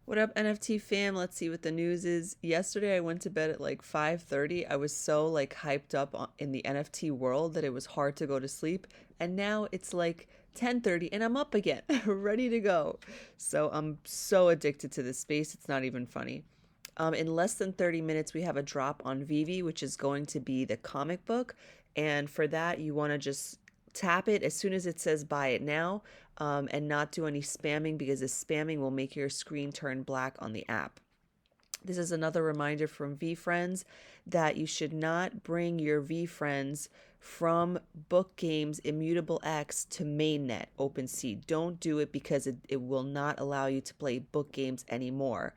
What up, NFT fam? Let's see what the news is. Yesterday, I went to bed at like 5:30. I was so like hyped up in the NFT world that it was hard to go to sleep. And now it's like 10:30 and I'm up again, ready to go. So I'm so addicted to this space. It's not even funny. In less than 30 minutes, we have a drop on VeVe, which is going to be the comic book. And for that, you want to just tap it as soon as it says buy it now, and not do any spamming because the spamming will make your screen turn black on the app. This is another reminder from VeFriends that you should not bring your VeFriends from Book Games Immutable X to mainnet OpenSea. Don't do it because it will not allow you to play book games anymore.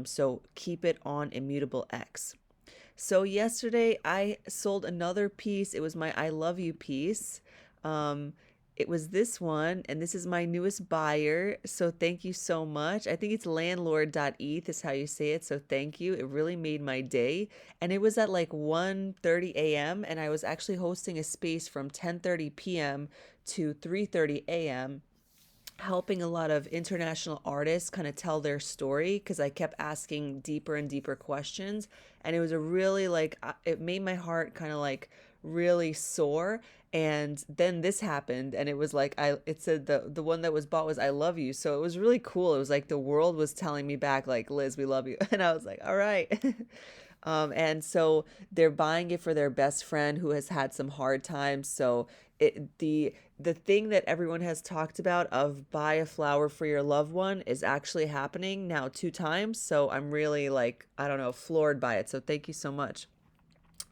So keep it on Immutable X. So yesterday I sold another piece. It was my I love you piece. Um, it was this one, and this is my newest buyer. So thank you so much. I think it's landlord.eth is how you say it. So thank you. It really made my day. And it was at like 1:30 a.m. and I was actually hosting a space from 10:30 p.m. to 3:30 a.m. helping a lot of international artists kind of tell their story because I kept asking deeper and deeper questions. And it was a really like, it made my heart kind of like really sore. And then this happened, and it was like it said the one that was bought was I love you. So it was really cool. It was like the world was telling me back like, Liz, we love you. And I was like, all right. And so they're buying it for their best friend who has had some hard times. So the thing that everyone has talked about of buy a flower for your loved one is actually happening now 2 times. So I'm really like, I don't know, floored by it. So thank you so much.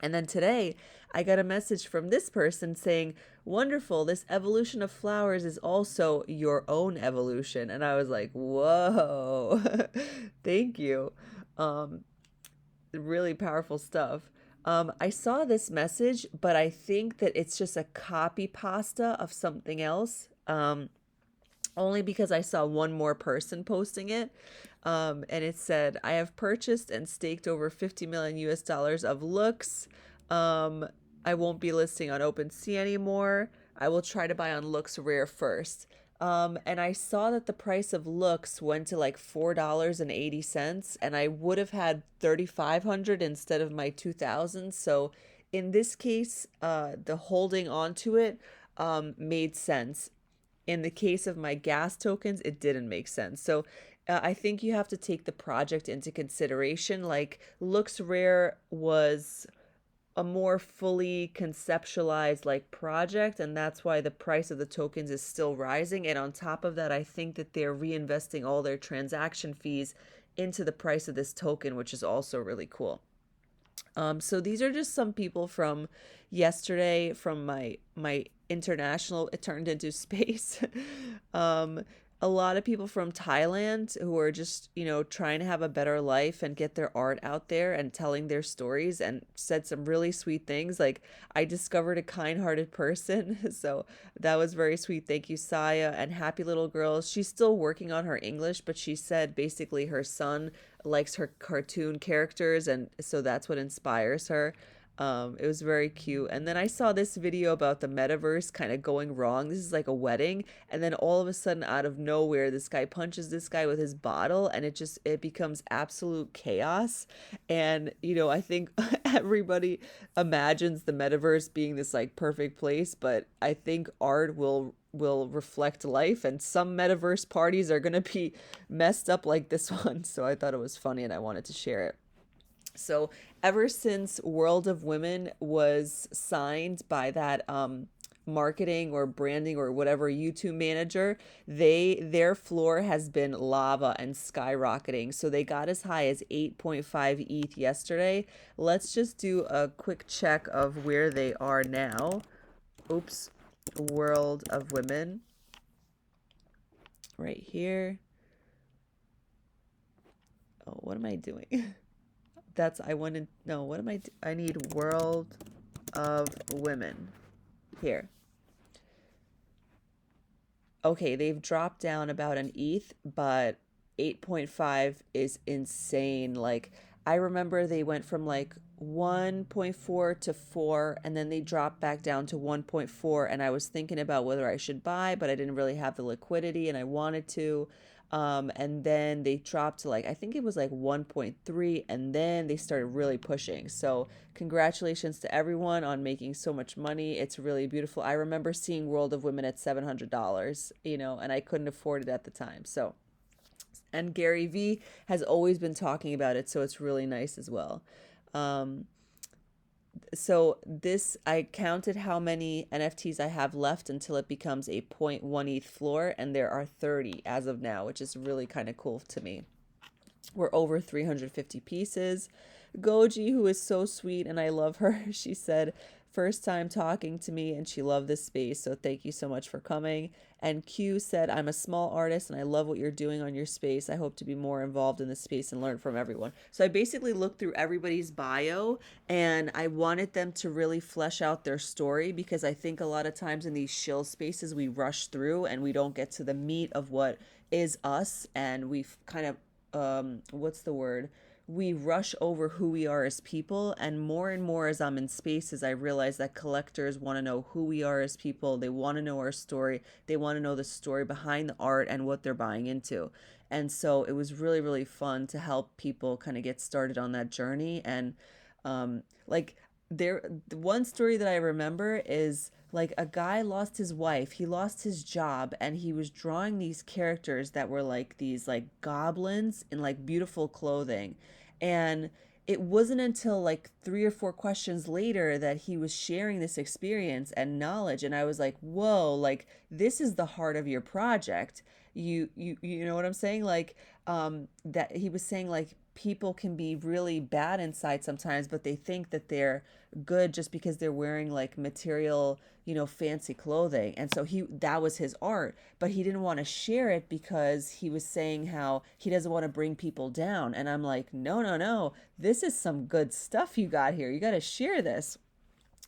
And then today, I got a message from this person saying, wonderful, this evolution of flowers is also your own evolution. And I was like, whoa, thank you. Um, really powerful stuff. I saw this message, but I think that it's just a copy pasta of something else. Only because I saw one more person posting it. And it said, I have purchased and staked over 50 million US dollars of looks. Um, I won't be listing on OpenSea anymore. I will try to buy on Looks Rare first. And I saw that the price of looks went to like $4.80, and I would have had 3,500 instead of my 2,000. So in this case, the holding on to it made sense. In the case of my gas tokens, it didn't make sense. So I think you have to take the project into consideration. Like Looks Rare was a more fully conceptualized like project, and that's why the price of the tokens is still rising. And on top of that, I think that they're reinvesting all their transaction fees into the price of this token, which is also really cool. So these are just some people from yesterday from my international, it turned into space. um, a lot of people from Thailand who are just, trying to have a better life and get their art out there and telling their stories, and said some really sweet things. Like, I discovered a kind-hearted person. So that was very sweet. Thank you, Saya. And happy little girl. She's still working on her English, but she said basically her son likes her cartoon characters, and so that's what inspires her. It was very cute. And then I saw this video about the metaverse kind of going wrong. This is like a wedding, and then all of a sudden, out of nowhere, this guy punches this guy with his bottle, and it becomes absolute chaos. And I think everybody imagines the metaverse being this like perfect place, but I think art will reflect life, and some metaverse parties are going to be messed up like this one. So I thought it was funny and I wanted to share it. So ever since World of Women was signed by that marketing or branding or whatever YouTube manager, their floor has been lava and skyrocketing. So they got as high as 8.5 ETH yesterday. Let's just do a quick check of where they are now. Oops. World of Women right here. Oh, what am I doing? I wanted, no, what am I need World of Women here. Okay, they've dropped down about an ETH, but 8.5 is insane. Like, I remember they went from like 1.4 to 4, and then they dropped back down to 1.4, and I was thinking about whether I should buy, but I didn't really have the liquidity and I wanted to. And then they dropped to like, I think it was like 1.3, and then they started really pushing. So congratulations to everyone on making so much money. It's really beautiful. I remember seeing World of Women at $700, and I couldn't afford it at the time. So, and Gary Vee has always been talking about it, so it's really nice as well. Um, so this, I counted how many NFTs I have left until it becomes a zero point 0.1 ETH floor, and there are 30 as of now, which is really kind of cool to me. We're over 350 pieces. Goji, who is so sweet and I love her, she said, first time talking to me and she loved this space. So thank you so much for coming. And Q said, I'm a small artist and I love what you're doing on your space. I hope to be more involved in the space and learn from everyone. So I basically looked through everybody's bio and I wanted them to really flesh out their story, because I think a lot of times in these shill spaces we rush through and we don't get to the meat of what is us, and we've kind of what's the word? We rush over who we are as people. And more as I'm in spaces, I realize that collectors want to know who we are as people. They want to know our story. They want to know the story behind the art and what they're buying into. And so it was really, really fun to help people kind of get started on that journey. And like, the one story that I remember is like a guy lost his wife, he lost his job, and he was drawing these characters that were like these like goblins in like beautiful clothing. And it wasn't until like 3 or 4 questions later that he was sharing this experience and knowledge, and I was like, whoa, like this is the heart of your project. You know what I'm saying? Like, that he was saying like people can be really bad inside sometimes, but they think that they're good just because they're wearing like material, fancy clothing. And so that was his art, but he didn't want to share it because he was saying how he doesn't want to bring people down. And I'm like, no, no, no, this is some good stuff you got here. You got to share this.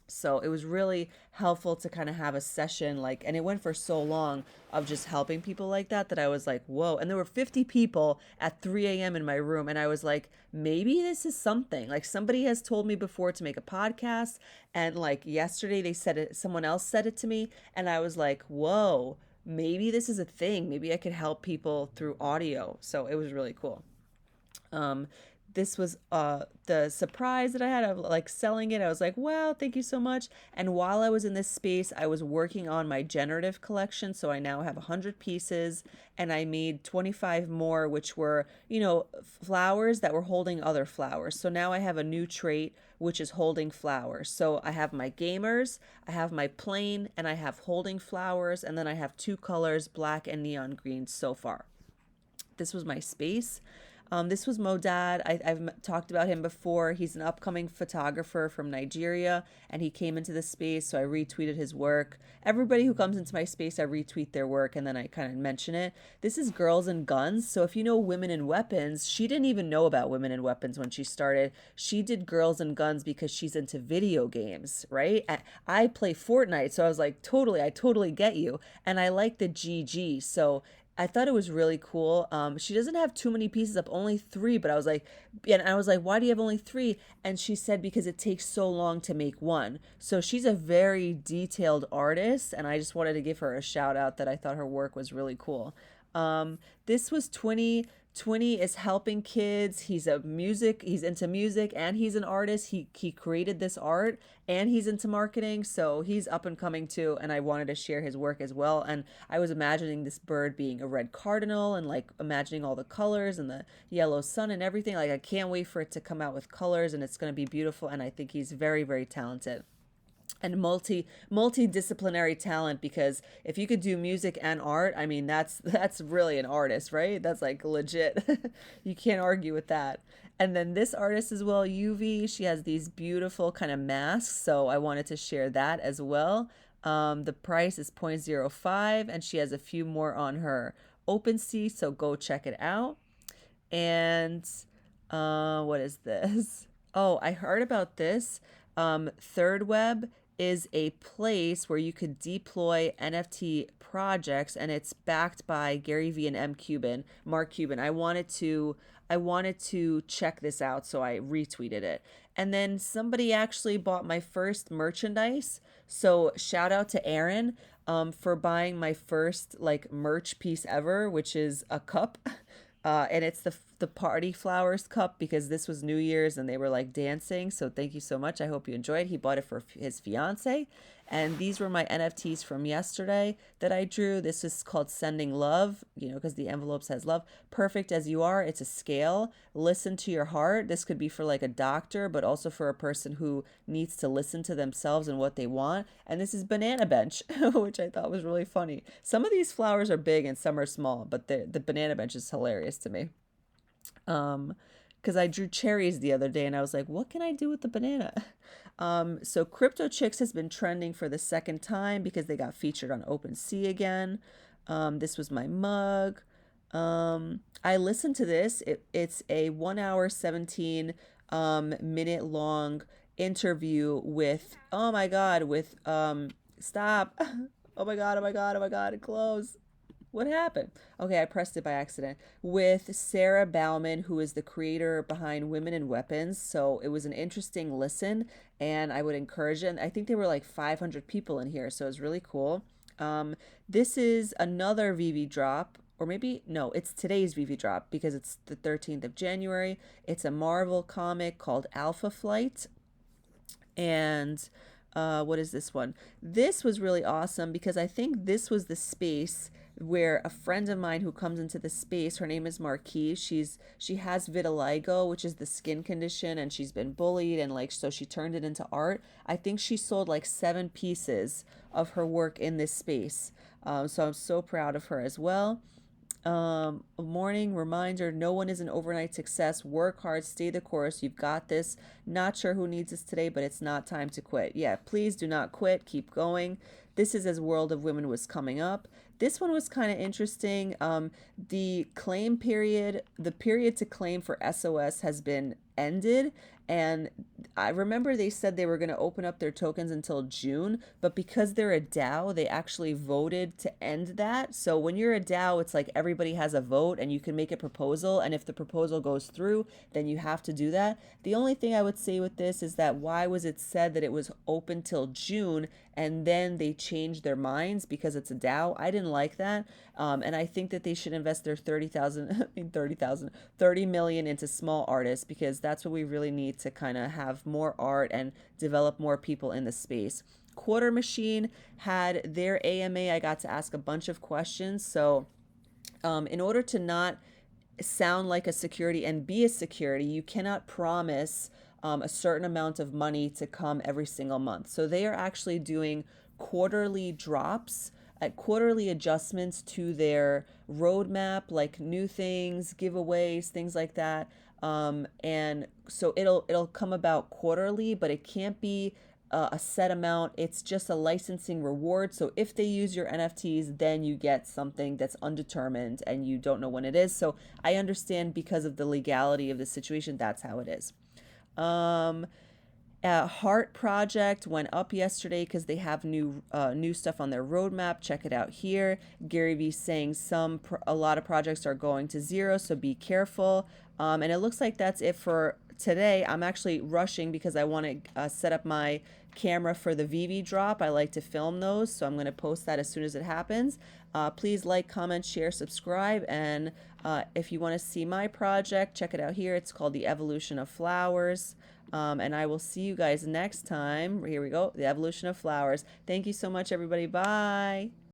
So it was really helpful to kind of have a session like, and it went for so long of just helping people like that, that I was like, whoa. And there were 50 people at 3 a.m. in my room, and I was like, maybe this is something. Like, somebody has told me before to make a podcast, and like yesterday they said it, someone else said it to me, and I was like, whoa, maybe this is a thing. Maybe I could help people through audio. So it was really cool. Um, this was the surprise that I had of like selling it. I was like, well, thank you so much. And while I was in this space, I was working on my generative collection. So I now have 100 pieces, and I made 25 more, which were, flowers that were holding other flowers. So now I have a new trait, which is holding flowers. So I have my gamers, I have my plain, and I have holding flowers. And then I have 2 colors, black and neon green so far. This was my space. This was Modad. I've talked about him before. He's an upcoming photographer from Nigeria, and he came into the space, so I retweeted his work. Everybody who comes into my space, I retweet their work, and then I kind of mention it. This is Girls and Guns. So if you know Women in Weapons, she didn't even know about Women in Weapons when she started. She did Girls and Guns because she's into video games, right? I play Fortnite, so I was like, I totally get you. And I like the GG, so I thought it was really cool. She doesn't have too many pieces up, only 3, but I was like, why do you have only 3? And she said, because it takes so long to make one. So she's a very detailed artist, and I just wanted to give her a shout out that I thought her work was really cool. This was 20. 20 is helping kids. He's into music, and he's an artist. He created this art, and he's into marketing, so he's up and coming too, and I wanted to share his work as well. And I was imagining this bird being a red cardinal, and like imagining all the colors and the yellow sun and everything. Like, I can't wait for it to come out with colors, and it's going to be beautiful, and I think he's very, very talented and multidisciplinary talent, because if you could do music and art, I mean, that's really an artist, right? That's like legit. You can't argue with that. And then this artist as well, UV, she has these beautiful kind of masks, so I wanted to share that as well. The price is 0.05, and she has a few more on her OpenSea, so go check it out. And what is this? Oh, I heard about this. Third Web is a place where you could deploy NFT projects, and it's backed by Gary Vee and Mark Cuban. I wanted to check this out, so I retweeted it. And then somebody actually bought my first merchandise. So shout out to Aaron. for buying my first like merch piece ever, which is a cup. And it's the party flowers cup because this was New Year's and they were like dancing. So thank you so much. I hope you enjoyed. He bought it for his fiance. And these were my NFTs from yesterday that I drew. This is called Sending Love, because the envelope says love. Perfect as you are. It's a scale. Listen to your heart. This could be for like a doctor, but also for a person who needs to listen to themselves and what they want. And this is Banana Bench, which I thought was really funny. Some of these flowers are big and some are small, but the Banana Bench is hilarious to me. Um, because I drew cherries the other day and I was like, what can I do with the banana? So Crypto Chicks has been trending for the second time because they got featured on OpenSea again. This was my mug. I listened to this. It's a 1 hour 17 minute long interview with, oh my God, with stop. Oh my God, oh my God, oh my God, close. What happened? Okay, I pressed it by accident. With Sarah Bauman, who is the creator behind Women and Weapons. So it was an interesting listen, and I would encourage it. And I think there were like 500 people in here, so it was really cool. This is another VeVe drop, or maybe, no, it's today's VeVe drop because it's the 13th of January. It's a Marvel comic called Alpha Flight. And what is this one? This was really awesome because I think this was the space where a friend of mine who comes into the space, her name is Marquise. She has vitiligo, which is the skin condition, and she's been bullied and like so she turned it into art. I think she sold like 7 pieces of her work in this space. So I'm so proud of her as well. A morning reminder: no one is an overnight success. Work hard, stay the course. You've got this. Not sure who needs this today, but it's not time to quit. Yeah, please do not quit. Keep going. This is as World of Women was coming up. This one was kind of interesting. The claim period, the period to claim for SOS has been ended. And I remember they said they were going to open up their tokens until June, but because they're a DAO, they actually voted to end that. So when you're a DAO, it's like everybody has a vote and you can make a proposal. And if the proposal goes through, then you have to do that. The only thing I would say with this is that why was it said that it was open till June and then they changed their minds because it's a DAO? I didn't like that. And I think that they should invest their 30,000, I mean 30,000, 30 million into small artists because that's what we really need to kind of have more art and develop more people in the space. Quarter Machine had their AMA. I got to ask a bunch of questions. So, in order to not sound like a security and be a security, you cannot promise a certain amount of money to come every single month. So they are actually doing quarterly drops at quarterly adjustments to their roadmap, like new things, giveaways, things like that. And so it'll come about quarterly, but it can't be a set amount. It's just a licensing reward. So if they use your NFTs, then you get something that's undetermined and you don't know when it is. So I understand because of the legality of the situation, that's how it is. Um, Heart Project went up yesterday because they have new stuff on their roadmap. Check it out here. Gary Vee saying a lot of projects are going to zero, so be careful. And it looks like that's it for today. I'm actually rushing because I want to set up my camera for the VeVe drop. I like to film those, so I'm going to post that as soon as it happens. Please like, comment, share, subscribe, and if you want to see my project, check it out here. It's called The Evolution of Flowers. And I will see you guys next time. Here we go. The Evolution of Flowers. Thank you so much, everybody. Bye.